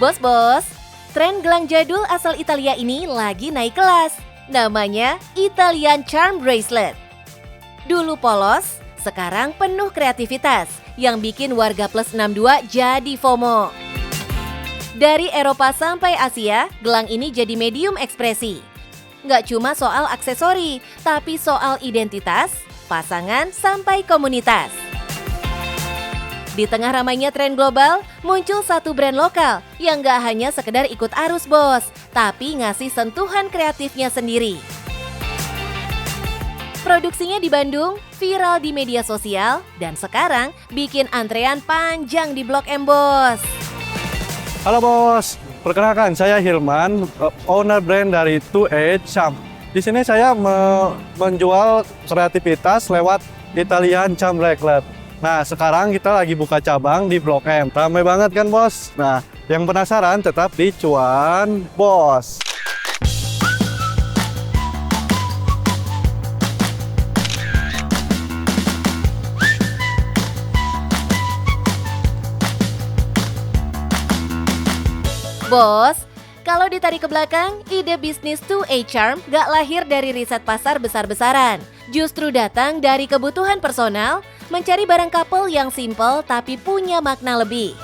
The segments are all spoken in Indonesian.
Bos-bos, tren gelang jadul asal Italia ini lagi naik kelas. Namanya Italian Charm Bracelet. Dulu polos, sekarang penuh kreativitas yang bikin warga plus 62 jadi FOMO. Dari Eropa sampai Asia, gelang ini jadi medium ekspresi. Nggak cuma soal aksesori, tapi soal identitas, pasangan, sampai komunitas. Di tengah ramainya tren global, muncul satu brand lokal yang nggak hanya sekedar ikut arus bos, tapi ngasih sentuhan kreatifnya sendiri. Produksinya di Bandung, viral di media sosial, dan sekarang bikin antrean panjang di Blok M, bos. Halo bos, perkenalkan saya Hilman, owner brand dari 2A Charm. Di sini saya menjual kreativitas lewat Italian Charm Bracelet. Nah, sekarang kita lagi buka cabang di Blok M. Ramai banget kan, bos? Nah, yang penasaran tetap di Cuan Bos. Bos, kalau ditarik ke belakang, ide bisnis 2A Charm gak lahir dari riset pasar besar-besaran. Justru datang dari kebutuhan personal, mencari barang couple yang simple tapi punya makna lebih.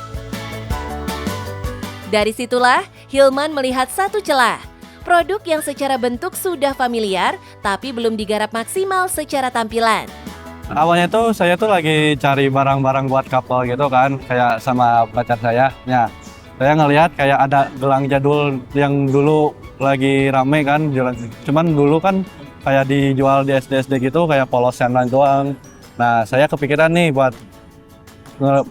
Dari situlah, Hilman melihat satu celah. Produk yang secara bentuk sudah familiar, tapi belum digarap maksimal secara tampilan. Awalnya tuh saya tuh lagi cari barang-barang buat couple gitu kan, kayak sama pacar saya. Ya, saya ngelihat kayak ada gelang jadul yang dulu lagi rame kan, cuman dulu kan kayak dijual di SD-SD gitu, kayak polosan doang. Nah, saya kepikiran nih buat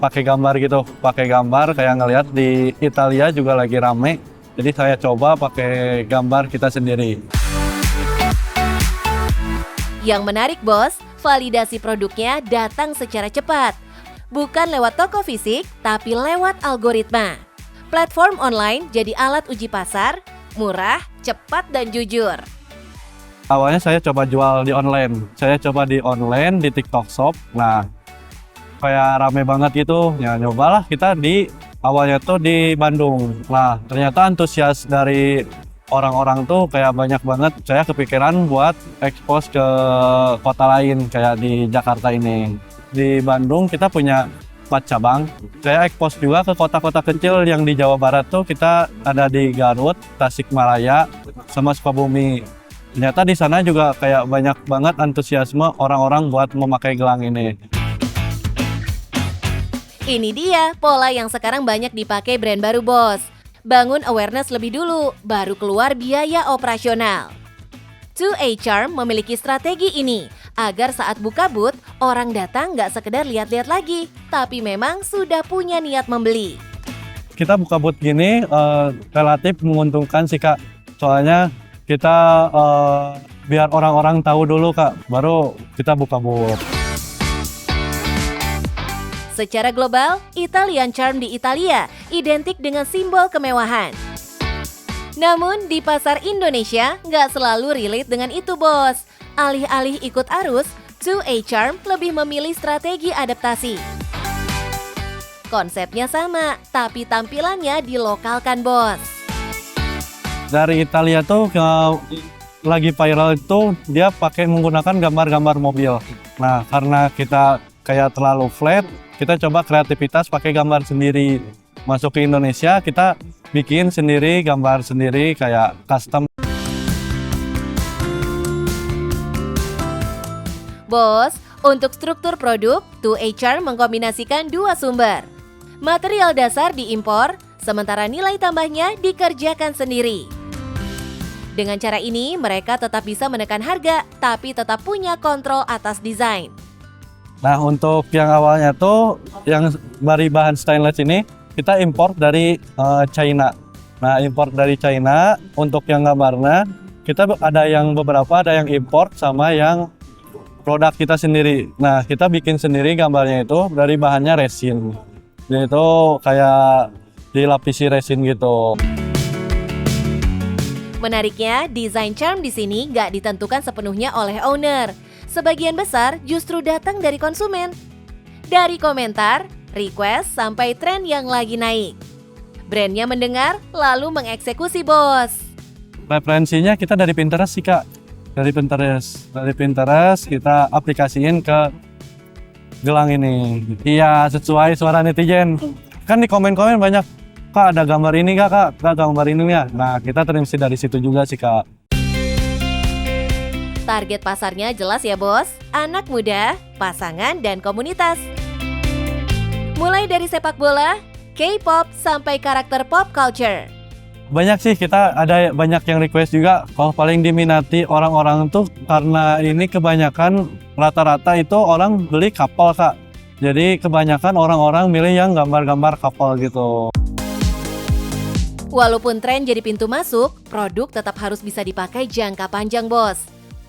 pakai gambar gitu, kayak ngelihat di Italia juga lagi rame. Jadi saya coba pakai gambar kita sendiri. Yang menarik, bos, validasi produknya datang secara cepat. Bukan lewat toko fisik, tapi lewat algoritma. Platform online jadi alat uji pasar, murah, cepat, dan jujur. Awalnya saya coba jual di online. Saya coba di online, di TikTok Shop. Nah, kayak rame banget gitu. Ya, nyobalah kita awalnya tuh di Bandung. Nah, ternyata antusias dari orang-orang tuh kayak banyak banget. Saya kepikiran buat ekspos ke kota lain, kayak di Jakarta ini. Di Bandung kita punya 4 cabang. Saya ekspos juga ke kota-kota kecil yang di Jawa Barat tuh kita ada di Garut, Tasikmalaya, sama Sukabumi. Ternyata di sana juga kayak banyak banget antusiasme orang-orang buat memakai gelang ini. Ini dia pola yang sekarang banyak dipakai brand baru, bos. Bangun awareness lebih dulu, baru keluar biaya operasional. 2A Charm memiliki strategi ini, agar saat buka booth, orang datang nggak sekedar lihat-lihat lagi, tapi memang sudah punya niat membeli. Kita buka booth gini relatif menguntungkan sih, Kak. Soalnya kita biar orang-orang tahu dulu, Kak, baru kita buka booth. Secara global, Italian Charm di Italia identik dengan simbol kemewahan. Namun di pasar Indonesia nggak selalu relate dengan itu, bos. Alih-alih ikut arus, 2A Charm lebih memilih strategi adaptasi. Konsepnya sama, tapi tampilannya dilokalkan, bos. Dari Italia tuh lagi viral itu dia pakai menggunakan gambar-gambar mobil. Nah, karena kita kayak terlalu flat, kita coba kreativitas pakai gambar sendiri. Masuk ke Indonesia, kita bikin sendiri, gambar sendiri, kayak custom. Bos, untuk struktur produk, 2A Charm mengkombinasikan dua sumber. Material dasar diimpor, sementara nilai tambahnya dikerjakan sendiri. Dengan cara ini, mereka tetap bisa menekan harga, tapi tetap punya kontrol atas desain. Nah, untuk yang awalnya tuh, yang dari bahan stainless ini, kita import dari China. Nah, import dari China, untuk yang gambarnya, kita ada yang beberapa, ada yang import sama yang produk kita sendiri. Nah, kita bikin sendiri gambarnya itu dari bahannya resin. Jadi itu kayak dilapisi resin gitu. Menariknya, desain charm di sini nggak ditentukan sepenuhnya oleh owner. Sebagian besar justru datang dari konsumen. Dari komentar, request, sampai tren yang lagi naik. Brandnya mendengar, lalu mengeksekusi, Bos. Referensinya kita dari Pinterest sih, Kak. Dari Pinterest kita aplikasiin ke gelang ini. Iya, sesuai suara netizen. Kan di komen-komen banyak, Kak ada gambar ini Kak gambar ini ya. Nah, kita terinspirasi dari situ juga sih, Kak. Target pasarnya jelas ya, Bos. Anak muda, pasangan, dan komunitas. Mulai dari sepak bola, K-pop, sampai karakter pop culture. Banyak sih, kita ada banyak yang request juga. Kalau paling diminati orang-orang tuh karena ini kebanyakan rata-rata itu orang beli couple, Kak. Jadi kebanyakan orang-orang milih yang gambar-gambar couple gitu. Walaupun tren jadi pintu masuk, produk tetap harus bisa dipakai jangka panjang, Bos.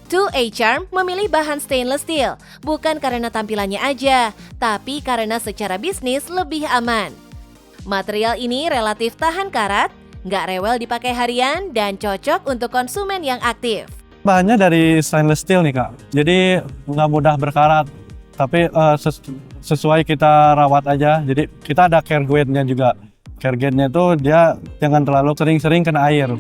2A Charm memilih bahan stainless steel, bukan karena tampilannya aja, tapi karena secara bisnis lebih aman. Material ini relatif tahan karat, nggak rewel dipakai harian, dan cocok untuk konsumen yang aktif. Bahannya dari stainless steel nih, Kak. Jadi nggak mudah berkarat, tapi sesuai kita rawat aja. Jadi kita ada care guide-nya juga. Care guide-nya itu dia jangan terlalu sering-sering kena air.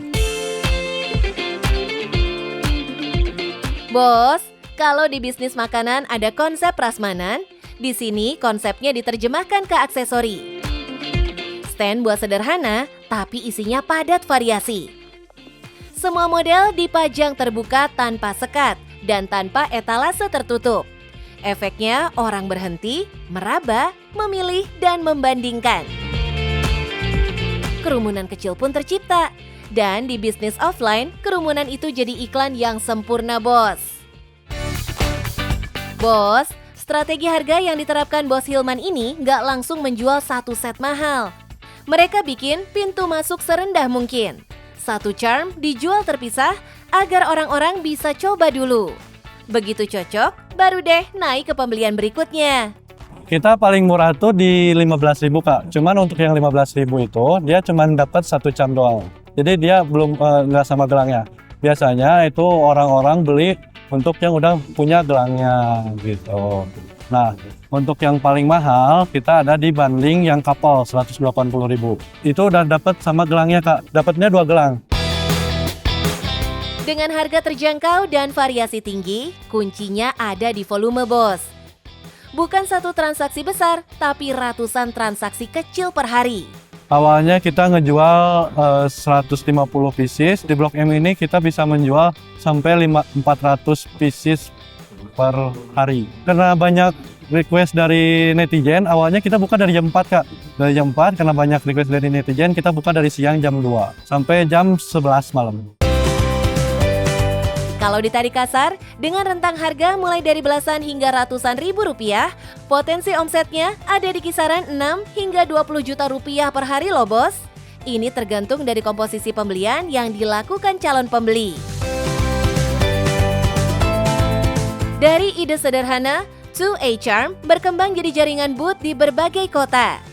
Bos, kalau di bisnis makanan ada konsep prasmanan, di sini konsepnya diterjemahkan ke aksesori. Stand buat sederhana, tapi isinya padat variasi. Semua model dipajang terbuka tanpa sekat dan tanpa etalase tertutup. Efeknya orang berhenti, meraba, memilih, dan membandingkan. Kerumunan kecil pun tercipta. Dan di bisnis offline, kerumunan itu jadi iklan yang sempurna, Bos. Bos, strategi harga yang diterapkan Bos Hilman ini nggak langsung menjual satu set mahal. Mereka bikin pintu masuk serendah mungkin. Satu charm dijual terpisah agar orang-orang bisa coba dulu. Begitu cocok, baru deh naik ke pembelian berikutnya. Kita paling murah tuh di 15.000, Kak. Cuman untuk yang 15.000 itu dia cuman dapat satu charm doang. Jadi dia belum nggak sama gelangnya. Biasanya itu orang-orang beli untuk yang udah punya gelangnya gitu. Nah, untuk yang paling mahal kita ada di bundling yang couple 180.000. Itu udah dapat sama gelangnya, Kak. Dapatnya 2 gelang. Dengan harga terjangkau dan variasi tinggi, kuncinya ada di volume, Bos. Bukan satu transaksi besar, tapi ratusan transaksi kecil per hari. Awalnya kita ngejual 150 pieces. Di Blok M ini kita bisa menjual sampai 400 pieces per hari. Karena banyak request dari netizen, awalnya kita buka dari jam 4, Kak. Dari jam 4, karena banyak request dari netizen, kita buka dari siang jam 2 sampai jam 11 malam. Kalau ditarik kasar, dengan rentang harga mulai dari belasan hingga ratusan ribu rupiah, potensi omsetnya ada di kisaran 6 hingga 20 juta rupiah per hari loh, Bos. Ini tergantung dari komposisi pembelian yang dilakukan calon pembeli. Dari ide sederhana, 2A Charm berkembang jadi jaringan booth di berbagai kota.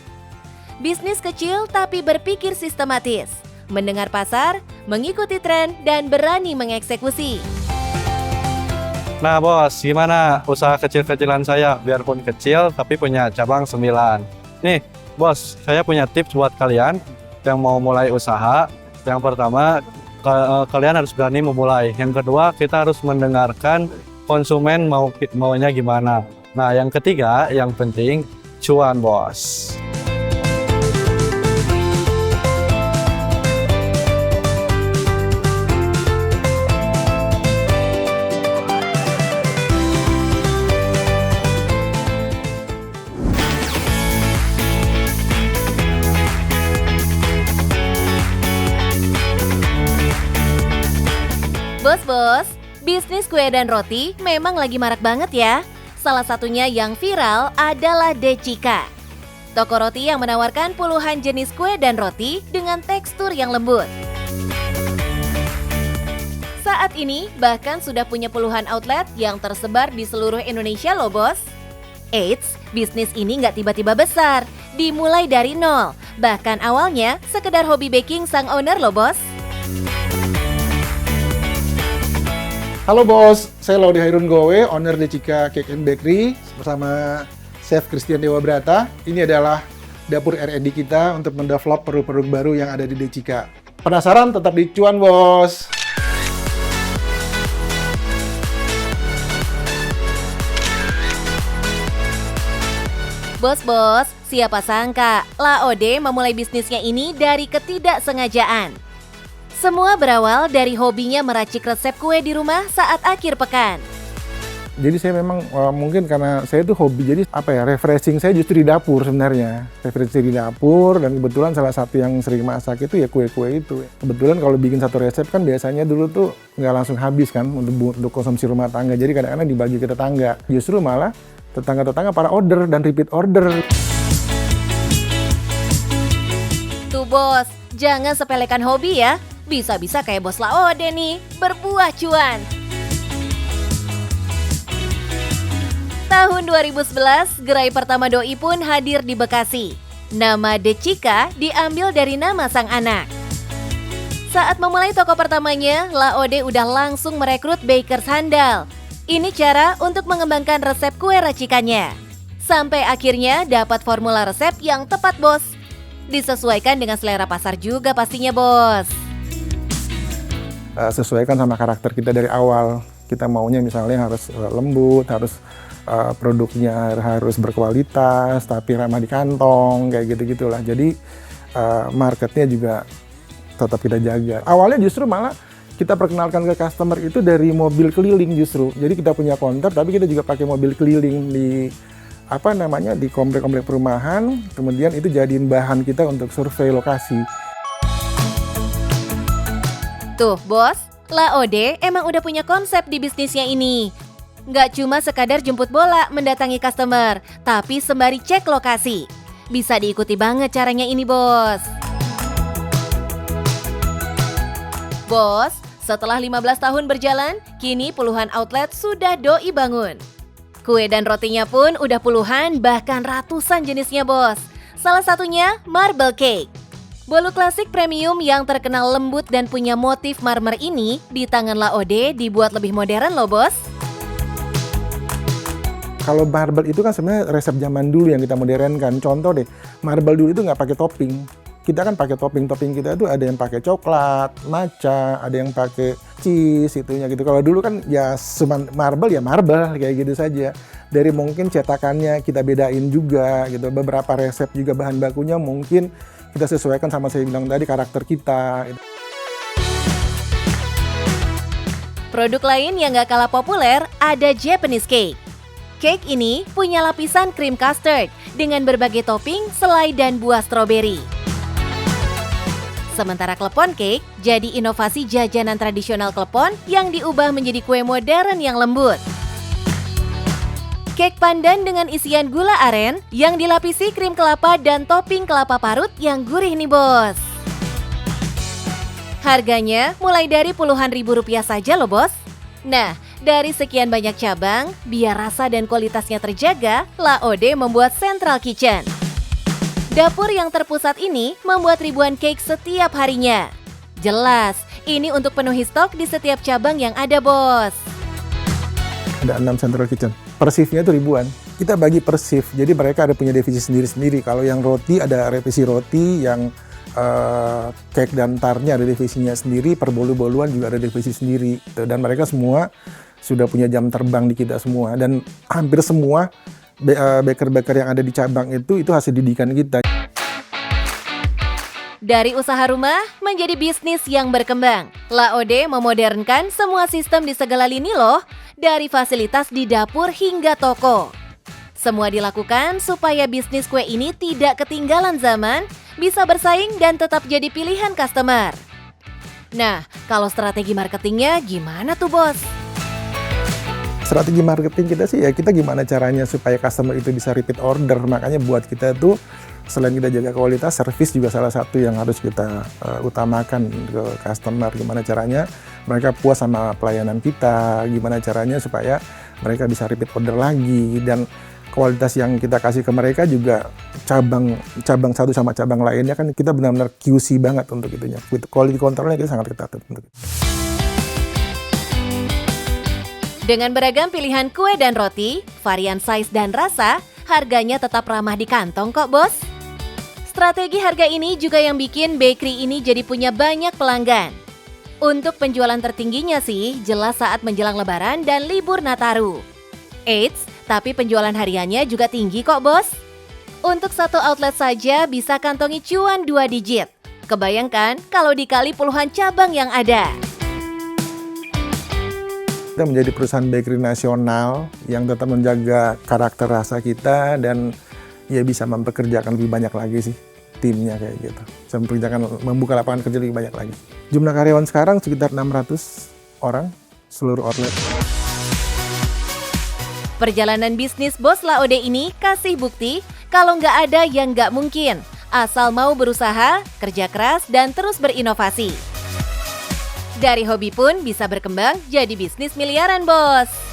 Bisnis kecil tapi berpikir sistematis, mendengar pasar, mengikuti tren, dan berani mengeksekusi. Nah, Bos, gimana usaha kecil-kecilan saya? Biarpun kecil, tapi punya cabang 9. Nih, Bos, saya punya tips buat kalian yang mau mulai usaha. Yang pertama, kalian harus berani memulai. Yang kedua, kita harus mendengarkan konsumen maunya gimana. Nah, yang ketiga, yang penting, cuan, Bos. Bos, bisnis kue dan roti memang lagi marak banget ya. Salah satunya yang viral adalah Decika. Toko roti yang menawarkan puluhan jenis kue dan roti dengan tekstur yang lembut. Saat ini bahkan sudah punya puluhan outlet yang tersebar di seluruh Indonesia loh, Bos. Eits, bisnis ini nggak tiba-tiba besar, dimulai dari nol. Bahkan awalnya sekedar hobi baking sang owner loh, Bos. Halo Bos, saya Laude Hairun Gowe, owner Decika Cake and Bakery bersama Chef Christian Dewa Brata. Ini adalah dapur R&D kita untuk mendevelop produk-produk baru yang ada di Decika. Penasaran? Tetap di Cuan Bos! Bos-bos, siapa sangka Laode memulai bisnisnya ini dari ketidaksengajaan. Semua berawal dari hobinya meracik resep kue di rumah saat akhir pekan. Jadi saya memang mungkin karena saya itu hobi, jadi refreshing saya justru di dapur sebenarnya. Refreshing di dapur, dan kebetulan salah satu yang sering masak itu ya kue-kue itu. Kebetulan kalau bikin satu resep kan biasanya dulu tuh nggak langsung habis kan untuk konsumsi rumah tangga. Jadi kadang-kadang dibagi ke tetangga. Justru malah tetangga-tetangga para order dan repeat order. Tuh bos, jangan sepelekan hobi ya. Bisa-bisa kayak bos Laode nih, berbuah cuan. Tahun 2011, gerai pertama doi pun hadir di Bekasi. Nama Decika diambil dari nama sang anak. Saat memulai toko pertamanya, Laode udah langsung merekrut bakers handal. Ini cara untuk mengembangkan resep kue racikannya. Sampai akhirnya dapat formula resep yang tepat, bos. Disesuaikan dengan selera pasar juga pastinya, bos. Sesuaikan sama karakter kita dari awal. Kita maunya misalnya harus lembut, harus produknya harus berkualitas, tapi ramah di kantong, kayak gitu-gitulah. Jadi marketnya juga tetap kita jaga. Awalnya justru malah kita perkenalkan ke customer itu dari mobil keliling justru. Jadi kita punya counter, tapi kita juga pakai mobil keliling di di komplek-komplek perumahan. Kemudian itu jadiin bahan kita untuk survei lokasi. Tuh bos, Laode emang udah punya konsep di bisnisnya ini. Nggak cuma sekadar jemput bola mendatangi customer, tapi sembari cek lokasi. Bisa diikuti banget caranya ini, bos. Bos, setelah 15 tahun berjalan, kini puluhan outlet sudah doi bangun. Kue dan rotinya pun udah puluhan, bahkan ratusan jenisnya, bos. Salah satunya marble cake. Bolu klasik premium yang terkenal lembut dan punya motif marmer ini di tangan Laode dibuat lebih modern loh, bos. Kalau marble itu kan sebenarnya resep zaman dulu yang kita modernkan. Contoh deh, marble dulu itu nggak pakai topping. Kita kan pakai topping kita itu ada yang pakai coklat, matcha, ada yang pakai cheese itunya gitu. Kalau dulu kan ya marble kayak gitu saja. Dari mungkin cetakannya kita bedain juga gitu. Beberapa resep juga bahan bakunya mungkin kita sesuaikan sama saya bilang tadi karakter kita. Produk lain yang nggak kalah populer ada Japanese cake. Cake ini punya lapisan krim custard dengan berbagai topping, selai, dan buah stroberi. Sementara klepon cake jadi inovasi jajanan tradisional klepon yang diubah menjadi kue modern yang lembut. Cake pandan dengan isian gula aren yang dilapisi krim kelapa dan topping kelapa parut yang gurih nih, bos. Harganya mulai dari puluhan ribu rupiah saja loh, bos. Nah, dari sekian banyak cabang, biar rasa dan kualitasnya terjaga, Laode membuat Central Kitchen. Dapur yang terpusat ini membuat ribuan cake setiap harinya. Jelas, ini untuk penuhi stok di setiap cabang yang ada, bos. Ada 6 Central Kitchen. Per shift-nya itu ribuan. Kita bagi per shift, jadi mereka ada punya divisi sendiri-sendiri. Kalau yang roti ada revisi roti, yang cake dan tartnya ada divisinya sendiri, per bolu-boluan juga ada divisi sendiri. Dan mereka semua sudah punya jam terbang di kita semua. Dan hampir semua baker-baker yang ada di cabang itu hasil didikan kita. Dari usaha rumah menjadi bisnis yang berkembang, Laode memodernkan semua sistem di segala lini loh, dari fasilitas di dapur hingga toko. Semua dilakukan supaya bisnis kue ini tidak ketinggalan zaman, bisa bersaing dan tetap jadi pilihan customer. Nah, kalau strategi marketingnya gimana tuh, bos? Strategi marketing kita sih ya kita gimana caranya supaya customer itu bisa repeat order. Makanya buat kita tuh selain kita jaga kualitas, service juga salah satu yang harus kita utamakan ke customer. Gimana caranya mereka puas sama pelayanan kita, gimana caranya supaya mereka bisa repeat order lagi, dan kualitas yang kita kasih ke mereka juga cabang satu sama cabang lainnya kan kita benar-benar QC banget untuk itunya. Quality controlnya kita sangat ketat untuk itu. Dengan beragam pilihan kue dan roti, varian size dan rasa, harganya tetap ramah di kantong kok, bos. Strategi harga ini juga yang bikin bakery ini jadi punya banyak pelanggan. Untuk penjualan tertingginya sih jelas saat menjelang Lebaran dan libur Nataru. Eits, tapi penjualan hariannya juga tinggi kok bos. Untuk satu outlet saja bisa kantongi cuan 2 digit. Kebayangkan kalau dikali puluhan cabang yang ada. Kita menjadi perusahaan bakery nasional yang tetap menjaga karakter rasa kita dan ya bisa mempekerjakan lebih banyak lagi sih timnya kayak gitu. Bisa membuka lapangan kerja lebih banyak lagi. Jumlah karyawan sekarang sekitar 600 orang seluruh outlet. Perjalanan bisnis Bos Laode ini kasih bukti kalau nggak ada yang nggak mungkin. Asal mau berusaha, kerja keras, dan terus berinovasi. Dari hobi pun bisa berkembang jadi bisnis miliaran, bos.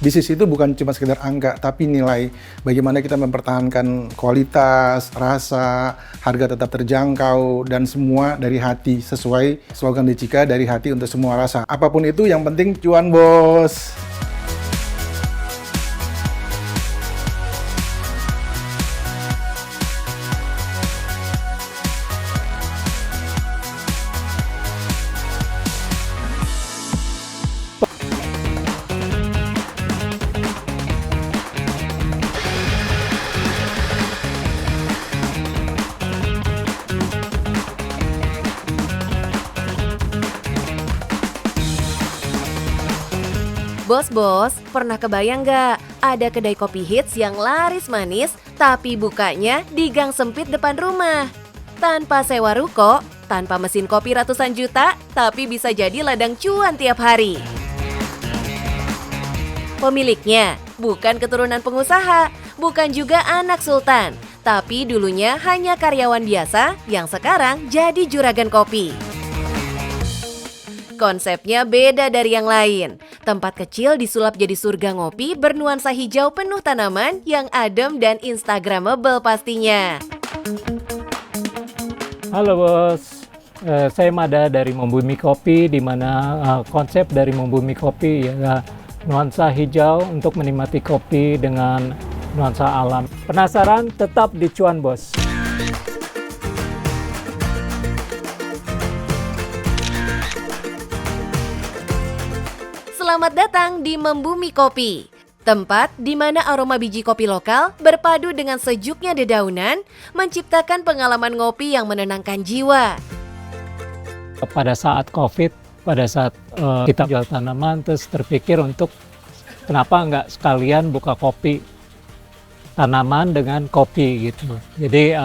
Bisnis itu bukan cuma sekedar angka, tapi nilai bagaimana kita mempertahankan kualitas, rasa, harga tetap terjangkau, dan semua dari hati, sesuai slogan Decika, dari hati untuk semua rasa. Apapun itu yang penting cuan, bos. Bos-bos, pernah kebayang nggak ada kedai kopi hits yang laris manis tapi bukanya di gang sempit depan rumah? Tanpa sewa ruko, tanpa mesin kopi ratusan juta, tapi bisa jadi ladang cuan tiap hari. Pemiliknya bukan keturunan pengusaha, bukan juga anak sultan, tapi dulunya hanya karyawan biasa yang sekarang jadi juragan kopi. Konsepnya beda dari yang lain. Tempat kecil disulap jadi surga ngopi bernuansa hijau penuh tanaman yang adem dan instagramable pastinya. Halo bos, saya Mada dari Membumi Kopi, di mana konsep dari Membumi Kopi ya nuansa hijau untuk menikmati kopi dengan nuansa alam. Penasaran? Tetap di Cuan Bos. Selamat datang di Membumi Kopi, tempat di mana aroma biji kopi lokal berpadu dengan sejuknya dedaunan, menciptakan pengalaman ngopi yang menenangkan jiwa. Pada saat COVID, pada saat kita jual tanaman, terus terpikir untuk kenapa nggak sekalian buka kopi tanaman dengan kopi gitu. Jadi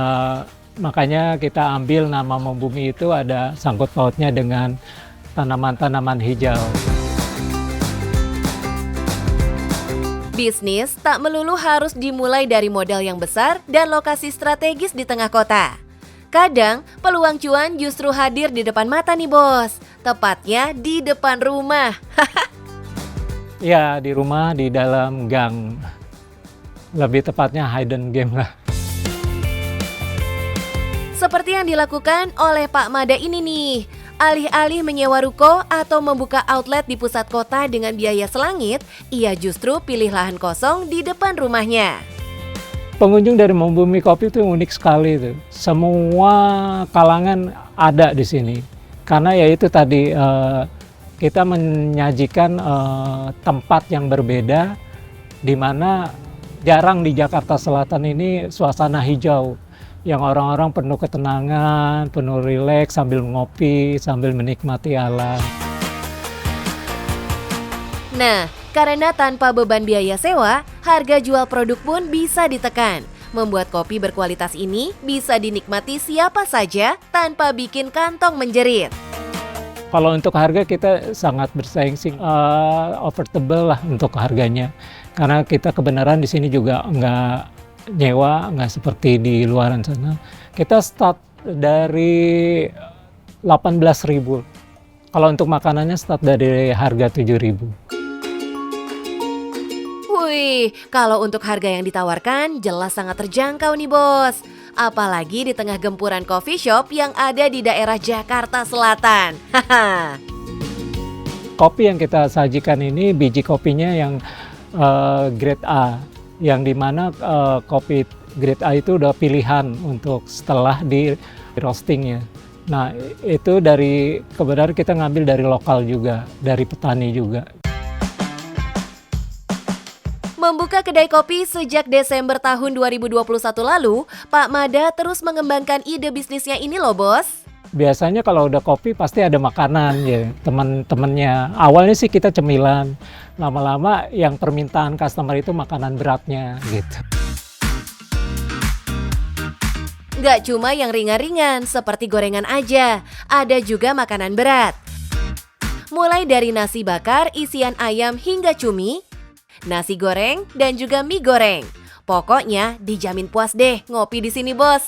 makanya kita ambil nama Membumi itu ada sangkut pautnya dengan tanaman-tanaman hijau. Bisnis tak melulu harus dimulai dari modal yang besar dan lokasi strategis di tengah kota. Kadang peluang cuan justru hadir di depan mata nih bos, tepatnya di depan rumah. Ya, di rumah, di dalam gang. Lebih tepatnya hidden game lah. Seperti yang dilakukan oleh Pak Mada ini nih. Alih-alih menyewa ruko atau membuka outlet di pusat kota dengan biaya selangit, ia justru pilih lahan kosong di depan rumahnya. Pengunjung dari Membumi Kopi itu unik sekali itu. Semua kalangan ada di sini. Karena ya itu tadi kita menyajikan tempat yang berbeda, di mana jarang di Jakarta Selatan ini suasana hijau. Yang orang-orang penuh ketenangan, penuh rileks sambil ngopi, sambil menikmati alam. Nah, karena tanpa beban biaya sewa, harga jual produk pun bisa ditekan. Membuat kopi berkualitas ini bisa dinikmati siapa saja tanpa bikin kantong menjerit. Kalau untuk harga kita sangat bersaing sih, affordable lah untuk harganya. Karena kita kebenaran di sini juga nggak nyewa, nggak seperti di luaran sana. Kita start dari 18.000. Kalau untuk makanannya start dari harga 7.000. Wih, kalau untuk harga yang ditawarkan jelas sangat terjangkau nih bos. Apalagi di tengah gempuran coffee shop yang ada di daerah Jakarta Selatan. Haha. Kopi yang kita sajikan ini biji kopinya yang grade A. yang dimana kopi grade A itu udah pilihan untuk setelah di roastingnya. Nah itu dari kebenaran kita ngambil dari lokal juga, dari petani juga. Membuka kedai kopi sejak Desember tahun 2021 lalu, Pak Mada terus mengembangkan ide bisnisnya ini loh bos. Biasanya kalau udah kopi pasti ada makanan ya, teman-temannya. Awalnya sih kita cemilan, lama-lama yang permintaan customer itu makanan beratnya gitu. Nggak cuma yang ringan-ringan seperti gorengan aja, ada juga makanan berat. Mulai dari nasi bakar, isian ayam hingga cumi, nasi goreng, dan juga mie goreng. Pokoknya dijamin puas deh ngopi di sini, bos.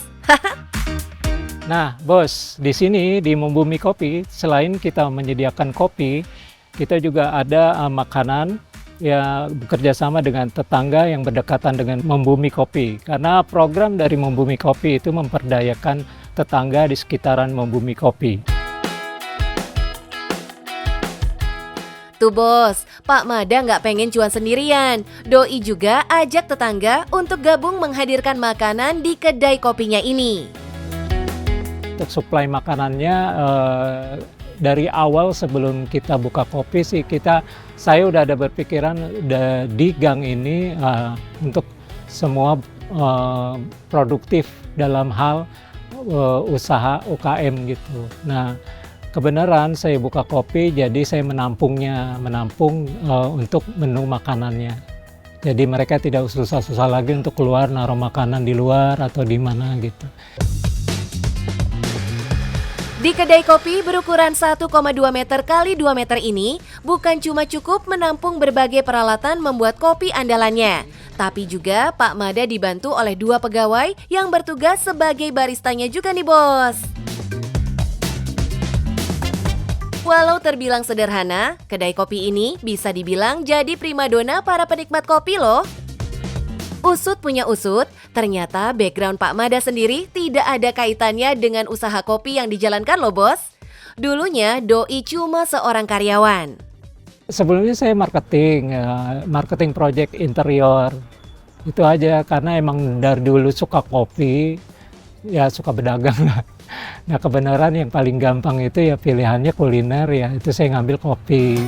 Nah, bos, di sini di Membumi Kopi, selain kita menyediakan kopi, kita juga ada makanan ya bekerja sama dengan tetangga yang berdekatan dengan Membumi Kopi. Karena program dari Membumi Kopi itu memperdayakan tetangga di sekitaran Membumi Kopi. Tuh bos, Pak Mada nggak pengen cuan sendirian. Doi juga ajak tetangga untuk gabung menghadirkan makanan di kedai kopinya ini. Untuk suplai makanannya dari awal sebelum kita buka kopi sih saya udah ada berpikiran di gang ini untuk semua produktif dalam hal usaha UKM gitu. Nah, kebenaran saya buka kopi, jadi saya menampung untuk menu makanannya. Jadi mereka tidak susah-susah lagi untuk keluar naruh makanan di luar atau di mana gitu. Di kedai kopi berukuran 1,2 meter x 2 meter ini bukan cuma cukup menampung berbagai peralatan membuat kopi andalannya, tapi juga Pak Mada dibantu oleh 2 pegawai yang bertugas sebagai baristanya juga nih bos. Walau terbilang sederhana, kedai kopi ini bisa dibilang jadi primadona para penikmat kopi loh. Usut punya usut, ternyata background Pak Mada sendiri tidak ada kaitannya dengan usaha kopi yang dijalankan loh bos. Dulunya Doi cuma seorang karyawan. Sebelumnya saya marketing project interior. Itu aja karena emang dari dulu suka kopi, ya suka berdagang lah. Nah kebenaran yang paling gampang itu ya pilihannya kuliner ya, itu saya ngambil kopi.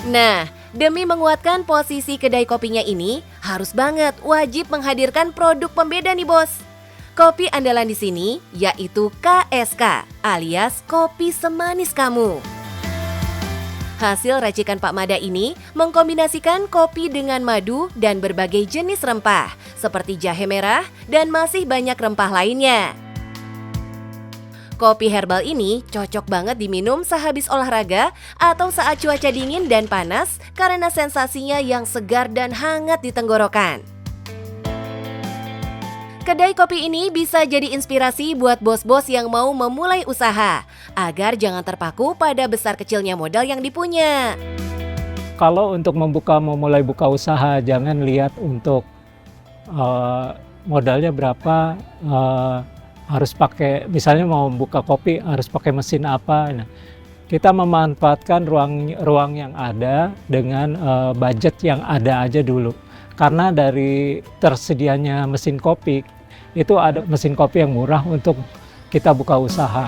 Nah, demi menguatkan posisi kedai kopinya ini, harus banget wajib menghadirkan produk pembeda nih bos. Kopi andalan di sini yaitu KSK alias Kopi Semanis Kamu. Hasil racikan Pak Mada ini mengkombinasikan kopi dengan madu dan berbagai jenis rempah seperti jahe merah dan masih banyak rempah lainnya. Kopi herbal ini cocok banget diminum sehabis olahraga atau saat cuaca dingin dan panas karena sensasinya yang segar dan hangat di tenggorokan. Kedai kopi ini bisa jadi inspirasi buat bos-bos yang mau memulai usaha, agar jangan terpaku pada besar kecilnya modal yang dipunya. Kalau untuk memulai buka usaha, jangan lihat untuk modalnya berapa, harus pakai, misalnya mau buka kopi harus pakai mesin apa. Nah, kita memanfaatkan ruang yang ada dengan budget yang ada aja dulu. Karena dari tersedianya mesin kopi, itu ada mesin kopi yang murah untuk kita buka usaha.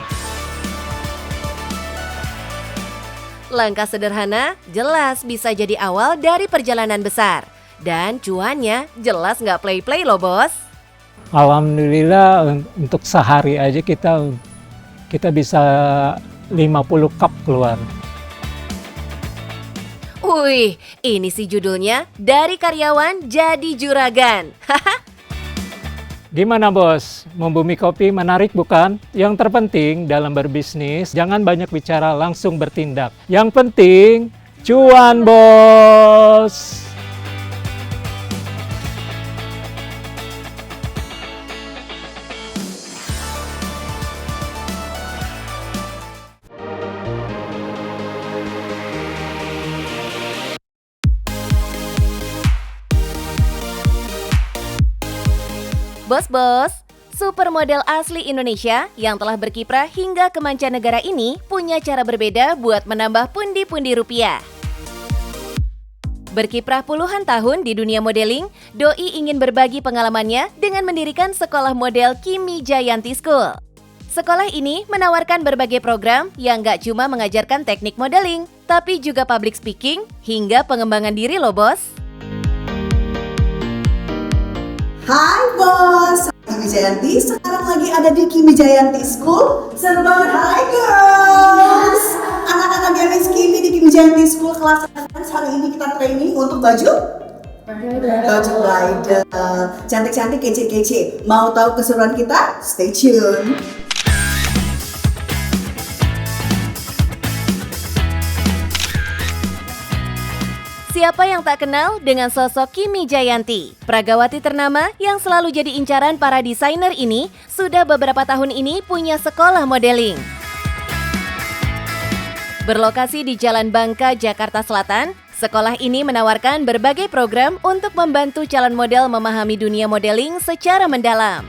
Langkah sederhana jelas bisa jadi awal dari perjalanan besar. Dan cuannya jelas nggak play-play loh bos. Alhamdulillah untuk sehari aja kita bisa 50 cup keluar. Wih, ini sih judulnya Dari Karyawan Jadi Juragan. Gimana bos? Membumi Kopi menarik bukan? Yang terpenting dalam berbisnis, jangan banyak bicara, langsung bertindak. Yang penting, cuan bos! Bos-bos, supermodel asli Indonesia yang telah berkiprah hingga ke mancanegara ini punya cara berbeda buat menambah pundi-pundi rupiah. Berkiprah puluhan tahun di dunia modeling, Doi ingin berbagi pengalamannya dengan mendirikan sekolah model Kimi Jayanti School. Sekolah ini menawarkan berbagai program yang gak cuma mengajarkan teknik modeling, tapi juga public speaking hingga pengembangan diri loh bos. Hai bos, Kimi Jayanti sekarang lagi ada di Kimi Jayanti School. Seru banget, hai girls. Anak-anak Miss Kimi di Kimi Jayanti School kelas advance hari ini kita training untuk baju bridal. Cantik-cantik, kece-kece. Mau tahu keseruan kita? Stay tune. Siapa yang tak kenal dengan sosok Kimi Jayanti? Pragawati ternama yang selalu jadi incaran para desainer ini sudah beberapa tahun ini punya sekolah modeling. Berlokasi di Jalan Bangka, Jakarta Selatan, sekolah ini menawarkan berbagai program untuk membantu calon model memahami dunia modeling secara mendalam.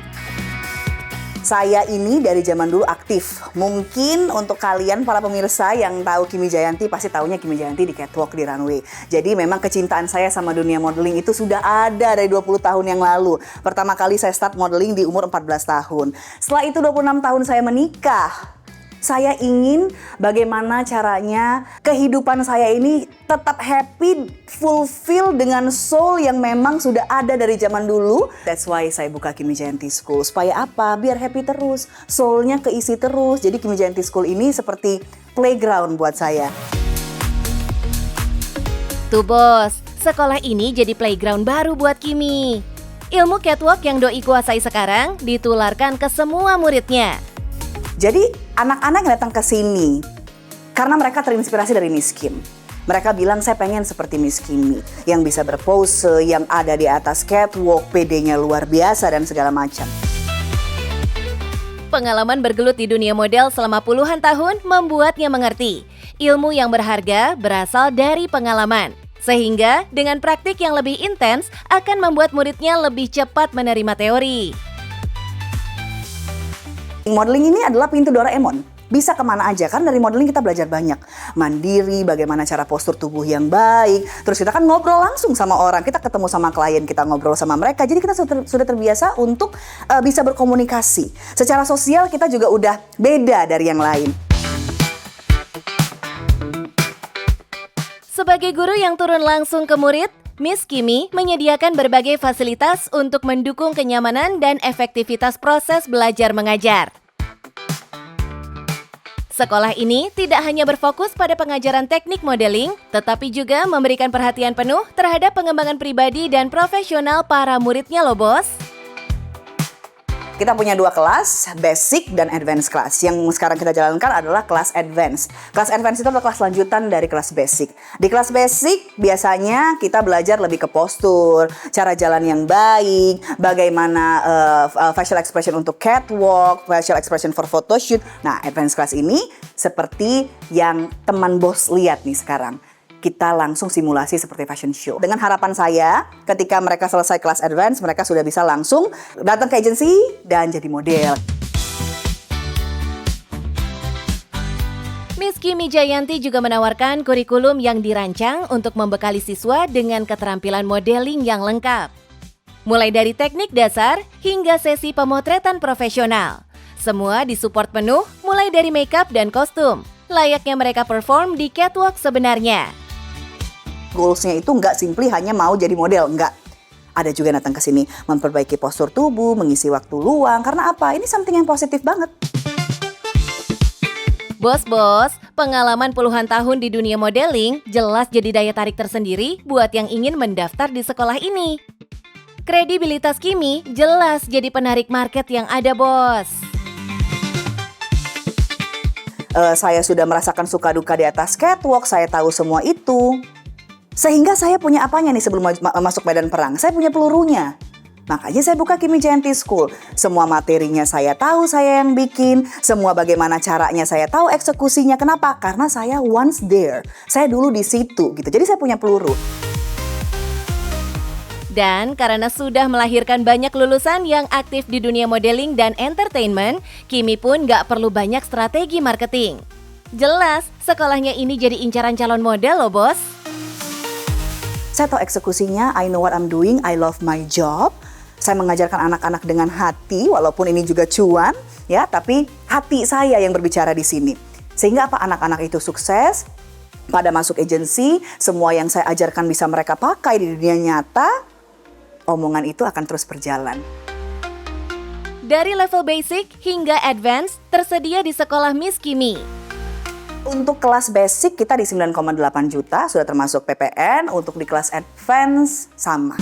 Saya ini dari zaman dulu aktif. Mungkin untuk kalian para pemirsa yang tahu Kimi Jayanti pasti taunya Kimi Jayanti di catwalk di runway. Jadi memang kecintaan saya sama dunia modeling itu sudah ada dari 20 tahun yang lalu. Pertama kali saya start modeling di umur 14 tahun. Setelah itu 26 tahun saya menikah. Saya ingin bagaimana caranya kehidupan saya ini tetap happy, fulfill dengan soul yang memang sudah ada dari zaman dulu. That's why saya buka Kimi Jayanti School. Supaya apa? Biar happy terus, soulnya keisi terus. Jadi Kimi Jayanti School ini seperti playground buat saya. Tuh bos, sekolah ini jadi playground baru buat Kimi. Ilmu catwalk yang Doi kuasai sekarang ditularkan ke semua muridnya. Jadi anak-anak yang datang ke sini karena mereka terinspirasi dari Miss Kim. Mereka bilang saya pengen seperti Miss Kimi yang bisa berpose, yang ada di atas catwalk, PD-nya luar biasa dan segala macam. Pengalaman bergelut di dunia model selama puluhan tahun membuatnya mengerti ilmu yang berharga berasal dari pengalaman. Sehingga dengan praktik yang lebih intens akan membuat muridnya lebih cepat menerima teori. Modeling ini adalah pintu Doraemon. Bisa kemana aja, kan dari modeling kita belajar banyak. Mandiri, bagaimana cara postur tubuh yang baik. Terus kita kan ngobrol langsung sama orang. Kita ketemu sama klien, kita ngobrol sama mereka. Jadi kita sudah terbiasa untuk bisa berkomunikasi. Secara sosial kita juga udah beda dari yang lain. Sebagai guru yang turun langsung ke murid, Miss Kimi menyediakan berbagai fasilitas untuk mendukung kenyamanan dan efektivitas proses belajar mengajar. Sekolah ini tidak hanya berfokus pada pengajaran teknik modeling, tetapi juga memberikan perhatian penuh terhadap pengembangan pribadi dan profesional para muridnya loh bos. Kita punya 2 kelas, basic dan advance class. Yang sekarang kita jalankan adalah kelas advance. Kelas advance itu adalah kelas lanjutan dari kelas basic. Di kelas basic biasanya kita belajar lebih ke postur, cara jalan yang baik, bagaimana facial expression untuk catwalk, facial expression for photoshoot. Nah, advance class ini seperti yang teman bos lihat nih sekarang. Kita langsung simulasi seperti fashion show. Dengan harapan saya, ketika mereka selesai kelas advance, mereka sudah bisa langsung datang ke agensi dan jadi model. Miss Kimi Jayanti juga menawarkan kurikulum yang dirancang untuk membekali siswa dengan keterampilan modeling yang lengkap. Mulai dari teknik dasar hingga sesi pemotretan profesional. Semua disupport penuh mulai dari makeup dan kostum. Layaknya mereka perform di catwalk sebenarnya. Goals-nya itu nggak simply hanya mau jadi model, nggak. Ada juga yang datang ke sini memperbaiki postur tubuh, mengisi waktu luang. Karena apa? Ini something yang positif banget. Bos-bos, pengalaman puluhan tahun di dunia modeling jelas jadi daya tarik tersendiri buat yang ingin mendaftar di sekolah ini. Kredibilitas Kimi jelas jadi penarik market yang ada, bos. Saya sudah merasakan suka duka di atas catwalk, saya tahu semua itu. Sehingga saya punya apanya nih sebelum masuk medan perang? Saya punya pelurunya. Makanya saya buka Kimi Jayanti School. Semua materinya saya tahu, saya yang bikin. Semua bagaimana caranya saya tahu, eksekusinya. Kenapa? Karena saya once there. Saya dulu di situ gitu. Jadi saya punya peluru. Dan karena sudah melahirkan banyak lulusan yang aktif di dunia modeling dan entertainment, Kimi pun gak perlu banyak strategi marketing. Jelas, sekolahnya ini jadi incaran calon model loh bos. Saya tahu eksekusinya, I know what I'm doing, I love my job. Saya mengajarkan anak-anak dengan hati, walaupun ini juga cuan, ya, tapi hati saya yang berbicara di sini. Sehingga apa, anak-anak itu sukses, pada masuk agensi, semua yang saya ajarkan bisa mereka pakai di dunia nyata, omongan itu akan terus berjalan. Dari level basic hingga advance tersedia di sekolah Miss Kimi. Untuk kelas basic kita di 9,8 juta, sudah termasuk PPN. Untuk di kelas advance sama.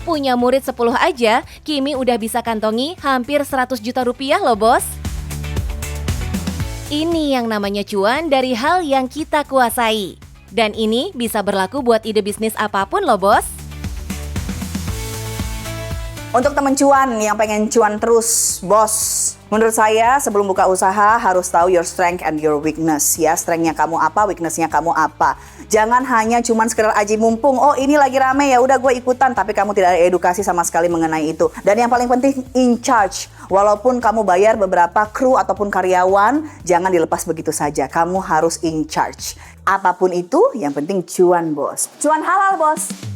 Punya murid 10 aja, Kimi udah bisa kantongi hampir 100 juta rupiah loh bos. Ini yang namanya cuan dari hal yang kita kuasai. Dan ini bisa berlaku buat ide bisnis apapun loh bos. Untuk temen cuan yang pengen cuan terus, bos, menurut saya sebelum buka usaha harus tahu your strength and your weakness ya. Strength-nya kamu apa, weakness-nya kamu apa. Jangan hanya cuman sekedar aji mumpung, oh ini lagi rame ya udah gue ikutan, tapi kamu tidak ada edukasi sama sekali mengenai itu. Dan yang paling penting, in charge. Walaupun kamu bayar beberapa kru ataupun karyawan, jangan dilepas begitu saja. Kamu harus in charge. Apapun itu, yang penting cuan bos. Cuan halal bos.